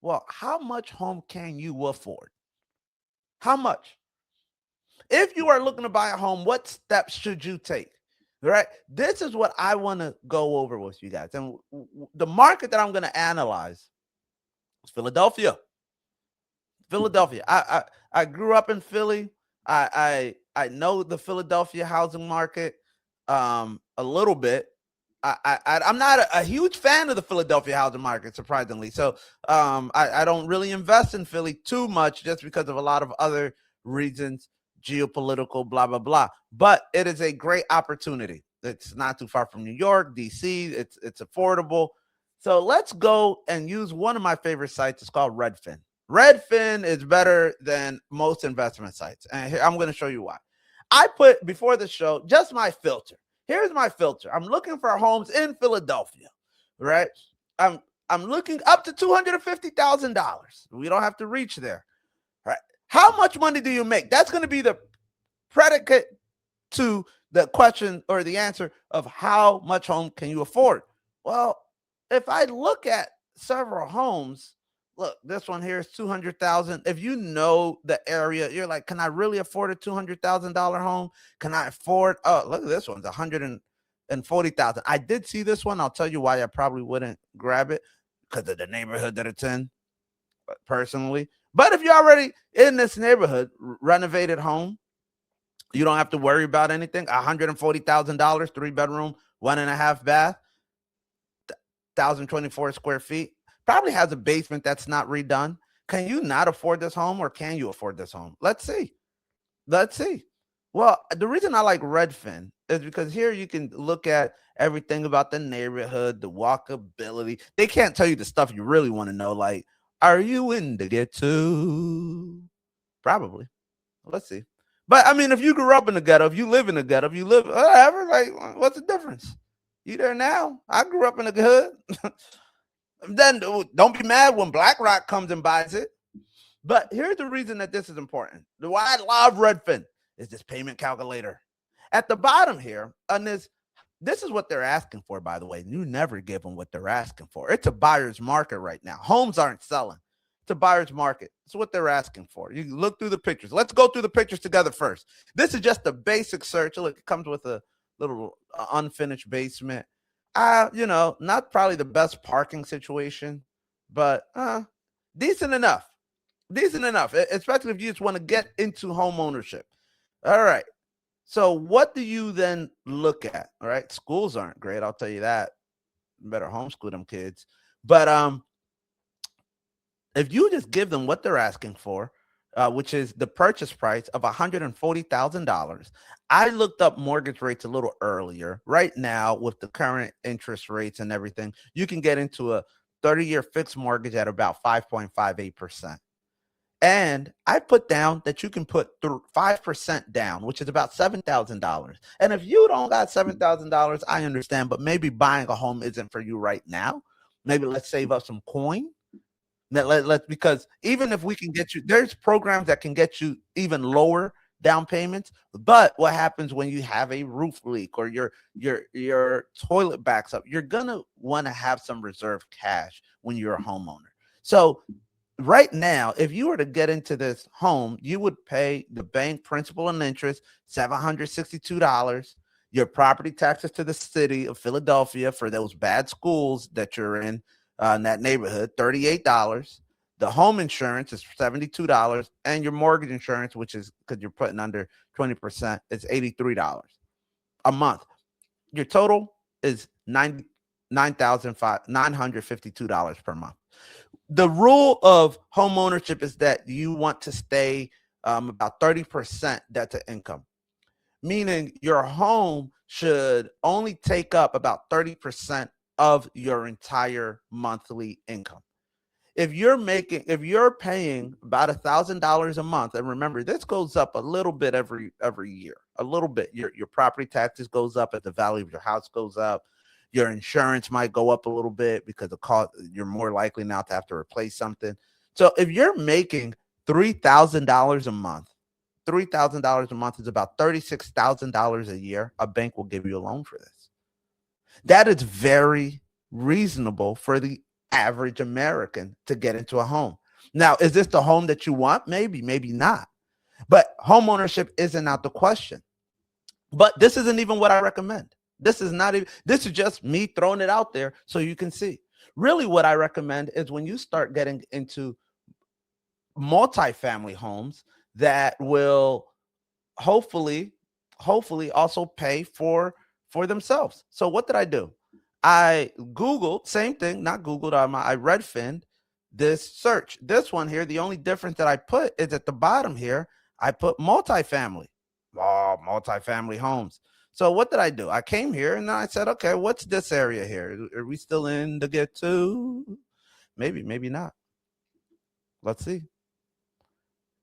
Well, how much home can you afford? How much? If you are looking to buy a home, what steps should you take? Right? This is what I want to go over with you guys. And the market that I'm going to analyze is Philadelphia. Philadelphia. I grew up in Philly. I know the Philadelphia housing market a little bit. I'm not a huge fan of the Philadelphia housing market, surprisingly. So I don't really invest in Philly too much just because of a lot of other reasons, geopolitical, blah, blah, blah. But it is a great opportunity. It's not too far from New York, DC. It's affordable. So let's go and use one of my favorite sites. It's called Redfin. Redfin is better than most investment sites. And here, I'm going to show you why. I put before the show just my filter. Here's my filter. I'm looking for homes in Philadelphia, right? I'm looking up to $250,000. We don't have to reach there, right? How much money do you make? That's going to be the predicate to the question or the answer of how much home can you afford? Well, if I look at several homes, look, this one here is 200,000. If you know the area, you're like, can I really afford a $200,000 home? Can I afford? Oh, look at this one's 140,000. I did see this one. I'll tell you why I probably wouldn't grab it because of the neighborhood that it's in, personally. But if you're already in this neighborhood, renovated home, you don't have to worry about anything. $140,000, 3 bedroom, 1.5 bath, 1,024 square feet. Probably has a basement that's not redone. Can you not afford this home or can you afford this home? Let's see. Let's see. Well, the reason I like Redfin is because here you can look at everything about the neighborhood, the walkability. They can't tell you the stuff you really want to know, like, are you in the ghetto? Probably. Let's see. But I mean, if you grew up in the ghetto, if you live in the ghetto, if you live whatever, like, what's the difference? You there now? I grew up in the hood. Then don't be mad when BlackRock comes and buys it. But here's the reason that this is important. Why I love Redfin is this payment calculator. At the bottom here, on this is what they're asking for, by the way. You never give them what they're asking for. It's a buyer's market right now. Homes aren't selling. It's a buyer's market. It's what they're asking for. You look through the pictures. Let's go through the pictures together first. This is just a basic search. Look, it comes with a little unfinished basement. Not probably the best parking situation, but decent enough. Decent enough, especially if you just want to get into home ownership. All right. So what do you then look at? All right. Schools aren't great. I'll tell you that. You better homeschool them kids. But if you just give them what they're asking for, which is the purchase price of $140,000. I looked up mortgage rates a little earlier. Right now, with the current interest rates and everything, you can get into a 30-year fixed mortgage at about 5.58%. And I put down that you can put 5% down, which is about $7,000. And if you don't got $7,000, I understand, but maybe buying a home isn't for you right now. Maybe let's save up some coin. Because even if we can get you, there's programs that can get you even lower down payments. But what happens when you have a roof leak or your toilet backs up? You're gonna want to have some reserve cash when you're a homeowner. So right now, if you were to get into this home, you would pay the bank principal and interest $762. Your property taxes to the city of Philadelphia for those bad schools that you're in that neighborhood, $38. The home insurance is $72, and your mortgage insurance, which is because you're putting under 20%, is $83 a month. Your total is $952 per month. The rule of home ownership is that you want to stay about 30% debt to income, meaning your home should only take up about 30% of your entire monthly income. If you're paying about $1,000 a month, and remember, this goes up a little bit every year, a little bit. Your property taxes goes up as the value of your house goes up. Your insurance might go up a little bit because the cost, you're more likely now to have to replace something. So if you're making $3,000 a month, $3,000 a month is about $36,000 a year. A bank will give you a loan for this. That is very reasonable for the average American to get into a home. Now, is this the home that you want? Maybe, maybe not. But home ownership isn't out the question. But this isn't even what I recommend. This is not even, this is just me throwing it out there so you can see. Really, what I recommend is when you start getting into multifamily homes that will hopefully also pay for themselves. So what did I do? I Googled, same thing, not Googled, I Redfin this search. This one here, the only difference that I put is at the bottom here, I put multifamily. Oh, multifamily homes. So what did I do? I came here and I said, okay, what's this area here? Are we still in to get to? Maybe, maybe not. Let's see.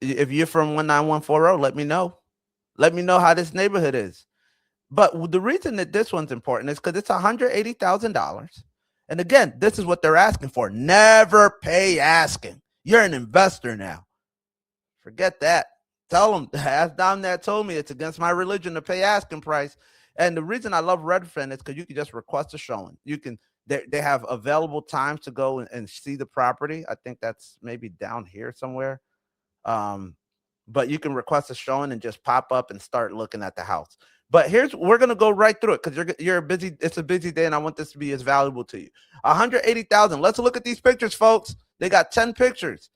If you're from 19140, let me know. Let me know how this neighborhood is. But the reason that this one's important is because it's $180,000. And again, this is what they're asking for. Never pay asking. You're an investor now. Forget that. Tell them, as Dom that told me, it's against my religion to pay asking price. And the reason I love Redfin is because you can just request a showing. You can, they have available times to go and see the property. I think that's maybe down here somewhere. But you can request a showing and just pop up and start looking at the house. But we're gonna go right through it because you're busy. It's a busy day, and I want this to be as valuable to you. 180,000. Let's look at these pictures, folks. They got 10 pictures.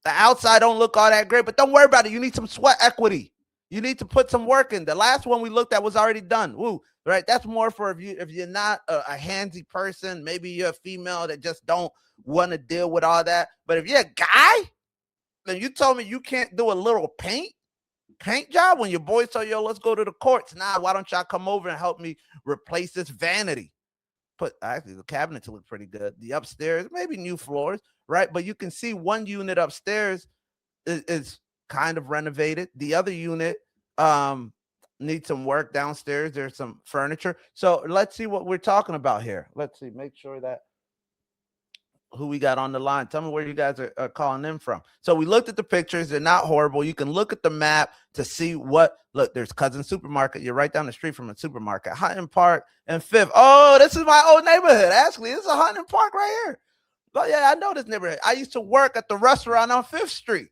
The outside don't look all that great, but don't worry about it. You need some sweat equity. You need to put some work in. The last one we looked at was already done. Woo, right? That's more for if you're not a handsy person. Maybe you're a female that just don't want to deal with all that. But if you're a guy, then you told me you can't do a little paint job when your boys tell you, let's go to the courts. Nah, why don't y'all come over and help me replace this vanity? Actually, the cabinets look pretty good. The upstairs, maybe new floors, right? But you can see one unit upstairs is kind of renovated. The other unit needs some work downstairs. There's some furniture. So let's see what we're talking about here. Let's see, make sure that who we got on the line. Tell me where you guys are calling in from. So we looked at the pictures. They're not horrible. You can look at the map to see what, look, there's Cousin Supermarket. You're right down the street from a supermarket. Hunting Park and Fifth. Oh, this is my old neighborhood. Actually, this is a Hunting Park right here. But yeah, I know this neighborhood. I used to work at the restaurant on 5th Street.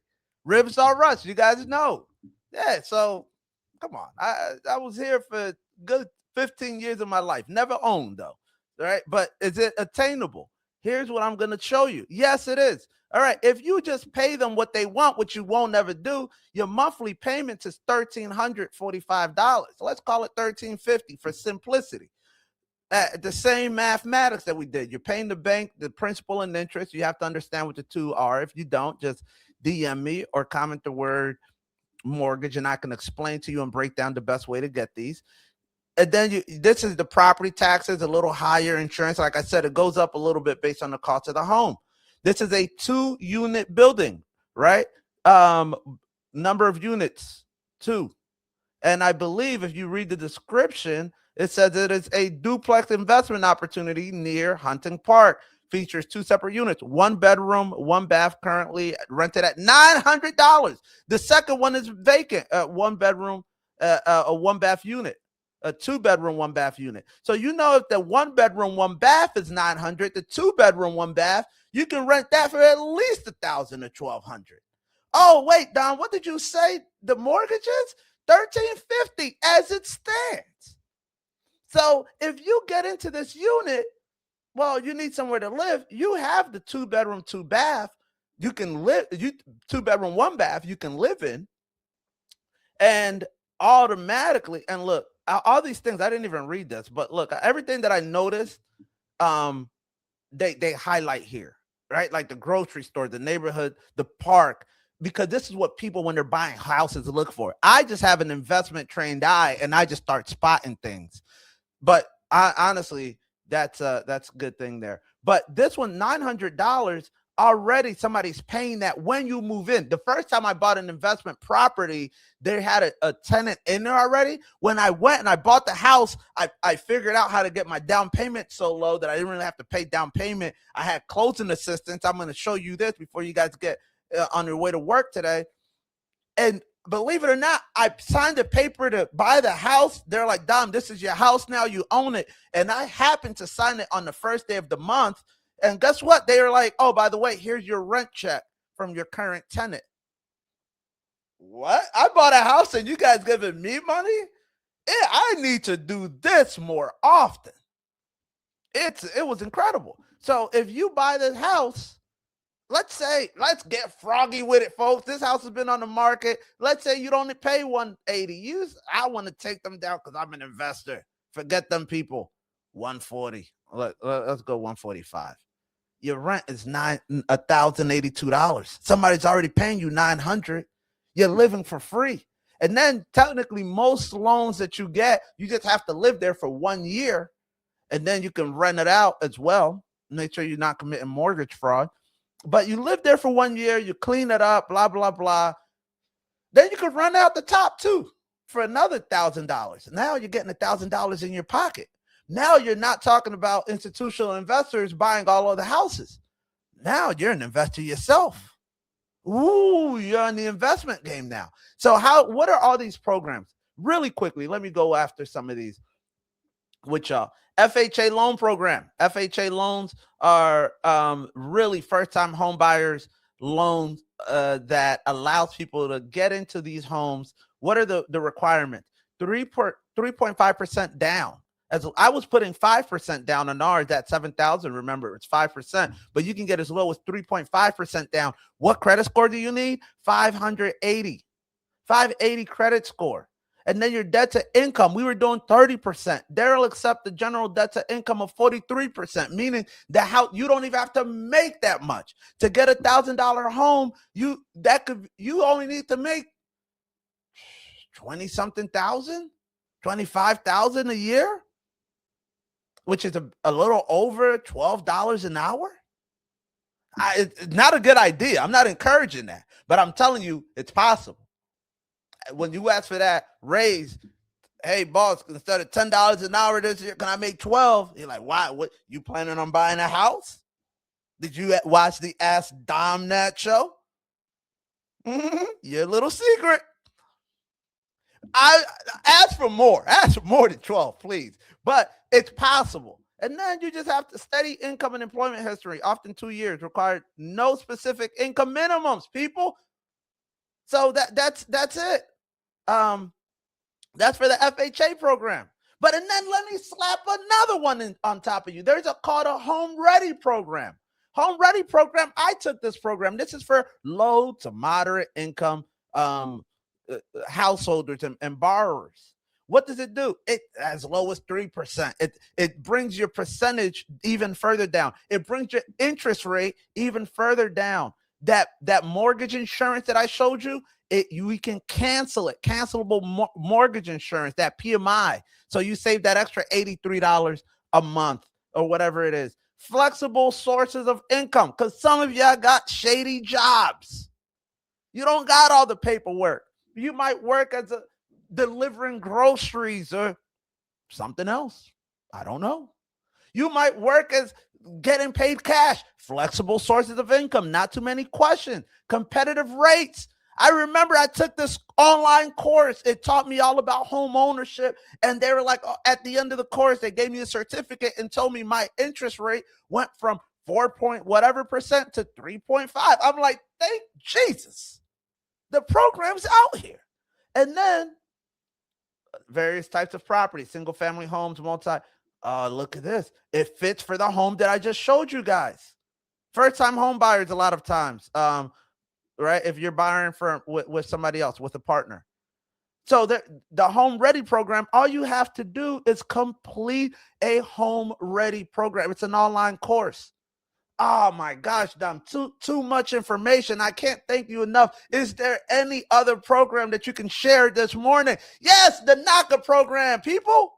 Ribs All Rush. You guys know. Yeah, so come on. I was here for good 15 years of my life. Never owned though. All right. But is it attainable? Here's what I'm going to show you. Yes, it is. All right. If you just pay them what they want, which you won't ever do, your monthly payment is $1,345. Let's call it $1,350 for simplicity. The same mathematics that we did. You're paying the bank the principal and interest. You have to understand what the two are. If you don't, just DM me or comment the word mortgage, and I can explain to you and break down the best way to get these. And then this is the property taxes, a little higher insurance. Like I said, it goes up a little bit based on the cost of the home. This is a 2-unit building, right? Number of units, 2. And I believe if you read the description, it says it is a duplex investment opportunity near Hunting Park. Features 2 separate units, 1 bedroom, 1 bath, currently rented at $900. The second one is vacant, 1 bedroom, a 1 bath unit. A 2-bedroom, 1 bath unit. So you know if the 1 bedroom, 1 bath is $900, the 2-bedroom, 1 bath, you can rent that for at least $1,000 or $1,200. Oh wait, Don, what did you say? The mortgage is $1,350 as it stands. So if you get into this unit, well, you need somewhere to live. You have the 2-bedroom, 2 bath. You can live. 2-bedroom, 1 bath. You can live in, and automatically. And look. All these things, I didn't even read this, but look, everything that I noticed, they highlight here, right? Like the grocery store, the neighborhood, the park, because this is what people, when they're buying houses, look for. I just have an investment trained eye, and I just start spotting things. But honestly, that's a good thing there. But this one, $900, already somebody's paying that when you move in. The first time I bought an investment property, they had a tenant in there already. When I went and I bought the house, I figured out how to get my down payment so low that I didn't really have to pay down payment. I had closing assistance. I'm going to show you this before you guys get on your way to work today. And believe it or not, I signed a paper to buy the house. They're like, Dom, this is your house now. You own it. And I happened to sign it on the first day of the month. And guess what? They are like, oh, by the way, here's your rent check from your current tenant. What? I bought a house and you guys giving me money? Yeah, I need to do this more often. It was incredible. So if you buy this house, let's get froggy with it, folks. This house has been on the market. Let's say you don't pay 180. I want to take them down because I'm an investor. Forget them people. 140. Let's go 145. Your rent is $1,082. Somebody's already paying you $900. You're living for free. And then technically most loans that you get, you just have to live there for 1 year, and then you can rent it out as well. Make sure you're not committing mortgage fraud. But you live there for 1 year, you clean it up, blah, blah, blah. Then you can rent out the top too for another $1,000. Now you're getting $1,000 in your pocket. Now you're not talking about institutional investors buying all of the houses. Now you're an investor yourself. Ooh, you're in the investment game now. So what are all these programs? Really quickly, let me go after some of these with y'all. FHA loan program. FHA loans are really first-time home buyers loans that allows people to get into these homes. What are the requirements? 3.5% down. As I was putting 5% down on ours at 7,000. Remember, it's 5%, but you can get as low as 3.5% down. What credit score do you need? 580 credit score. And then your debt to income, we were doing 30%. They'll accept the general debt to income of 43%, meaning that you don't even have to make that much to get $1,000 home. You only need to make 20 something thousand, 25,000 a year, which is a little over $12 an hour. It's not a good idea. I'm not encouraging that, but I'm telling you, it's possible. When you ask for that raise, hey boss, instead of $10 an hour this year, can I make 12? You're like, why? What? You planning on buying a house? Did you watch the Ask Dom Nat show? Your little secret. I ask for more. Ask for more than 12, please. But it's possible. And then you just have to steady income and employment history, often 2 years, required no specific income minimums, people. So that's it. That's for the FHA program. But and then let me slap another one on top of you. There's called a Home Ready program. Home Ready program. I took this program. This is for low to moderate income householders and borrowers. What does it do? It as low as 3%. It brings your percentage even further down. It brings your interest rate even further down. That mortgage insurance that I showed you, we can cancel it. Cancelable mortgage insurance, that PMI. So you save that extra $83 a month or whatever it is. Flexible sources of income, because some of y'all got shady jobs. You don't got all the paperwork. You might work as delivering groceries or something else. I don't know. You might work as getting paid cash. Flexible sources of income, not too many questions. Competitive rates. I remember I took this online course. It taught me all about home ownership. And they were like, at the end of the course, they gave me a certificate and told me my interest rate went from 4 point whatever percent to 3.5. I'm like, thank Jesus. The program's out here. And then various types of property, single family homes, look at this. It fits for the home that I just showed you guys. First time home buyers, a lot of times, right? If you're buying with somebody else, with a partner. So the Home Ready program, all you have to do is complete a Home Ready program. It's an online course. Oh my gosh, Dom, too much information. I can't thank you enough. Is there any other program that you can share this morning? Yes, the NACA program, people.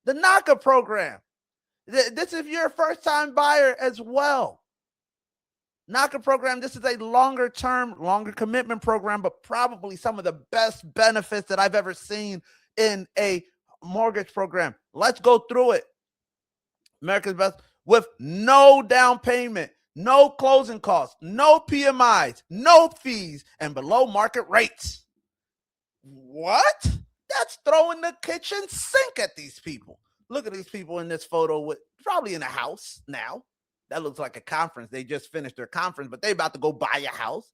The NACA program. This is your first-time buyer as well. NACA program, this is a longer commitment program, but probably some of the best benefits that I've ever seen in a mortgage program. Let's go through it. America's Best, with no down payment, no closing costs, no PMIs, no fees, and below market rates. What? That's throwing the kitchen sink at these people. Look at these people in this photo with probably in a house now. That looks like a conference. They just finished their conference, but they about to go buy a house.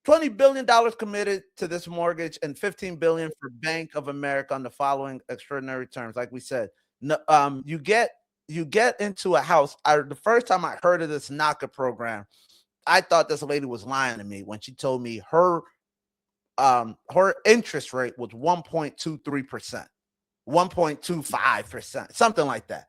$20 billion committed to this mortgage and $15 billion for Bank of America on the following extraordinary terms. Like we said, no, you get into a house. The first time I heard of this NACA program, I thought this lady was lying to me when she told me her interest rate was 1.23%, 1.25%, something like that.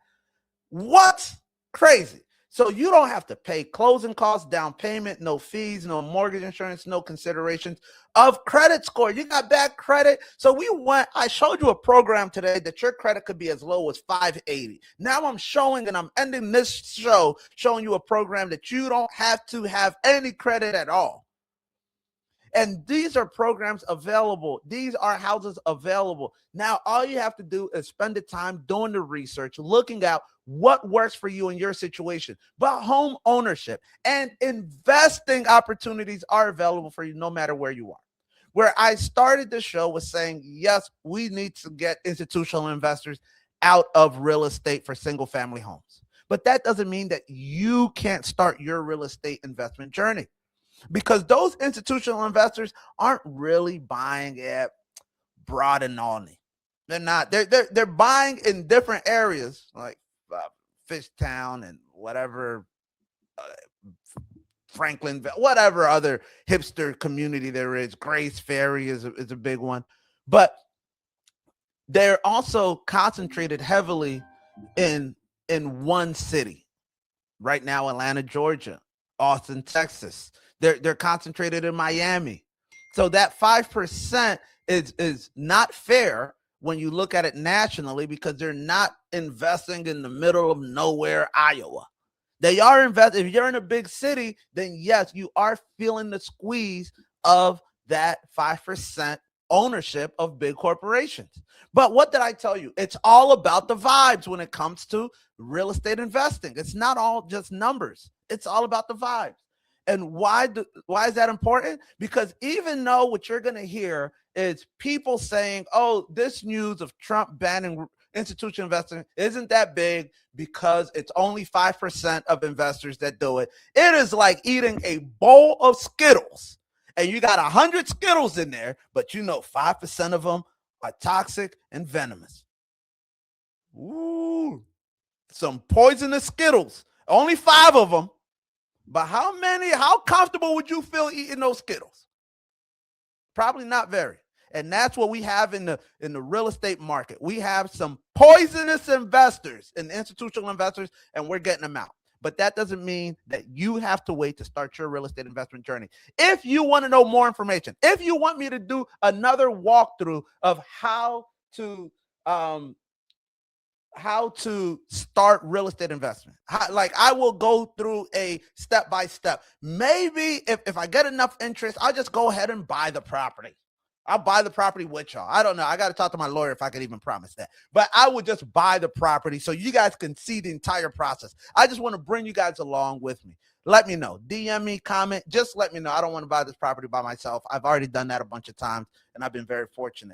What? Crazy. So you don't have to pay closing costs, down payment, no fees, no mortgage insurance, no considerations of credit score. You got bad credit. So I showed you a program today that your credit could be as low as 580. Now I'm showing, and I'm ending this show showing you a program that you don't have to have any credit at all. And these are programs available. These are houses available. Now, all you have to do is spend the time doing the research, looking out what works for you in your situation. But home ownership and investing opportunities are available for you no matter where you are. Where I started the show was saying, yes, we need to get institutional investors out of real estate for single family homes. But that doesn't mean that you can't start your real estate investment journey, because those institutional investors aren't really buying at Broad and Alney. They're not. They're buying in different areas like Fishtown and whatever, Franklin, whatever other hipster community there is. Grace Ferry is a big one, but they're also concentrated heavily in one city. Right now, Atlanta, Georgia, Austin, Texas. They're concentrated in Miami. So that 5% is not fair when you look at it nationally, because they're not investing in the middle of nowhere, Iowa. They are investing. If you're in a big city, then yes, you are feeling the squeeze of that 5% ownership of big corporations. But what did I tell you? It's all about the vibes when it comes to real estate investing. It's not all just numbers. It's all about the vibes. And why is that important? Because even though what you're going to hear is people saying, oh, this news of Trump banning institutional investing isn't that big because it's only 5% of investors that do it. It is like eating a bowl of Skittles, and you got 100 Skittles in there, but 5% of them are toxic and venomous. Ooh, some poisonous Skittles. Only 5 of them. But how comfortable would you feel eating those Skittles? Probably not very. And that's what we have in the real estate market. We have some poisonous investors and institutional investors, and we're getting them out. But that doesn't mean that you have to wait to start your real estate investment journey. If you want to know more information, if you want me to do another walkthrough of how to start real estate investment, I will go through a step-by-step. Maybe if I get enough interest, I'll just go ahead and buy the property. I'll buy the property with y'all. I don't know. I got to talk to my lawyer if I could even promise that. But I would just buy the property so you guys can see the entire process. I just want to bring you guys along with me. Let me know. DM me, comment. Just let me know. I don't want to buy this property by myself. I've already done that a bunch of times, and I've been very fortunate.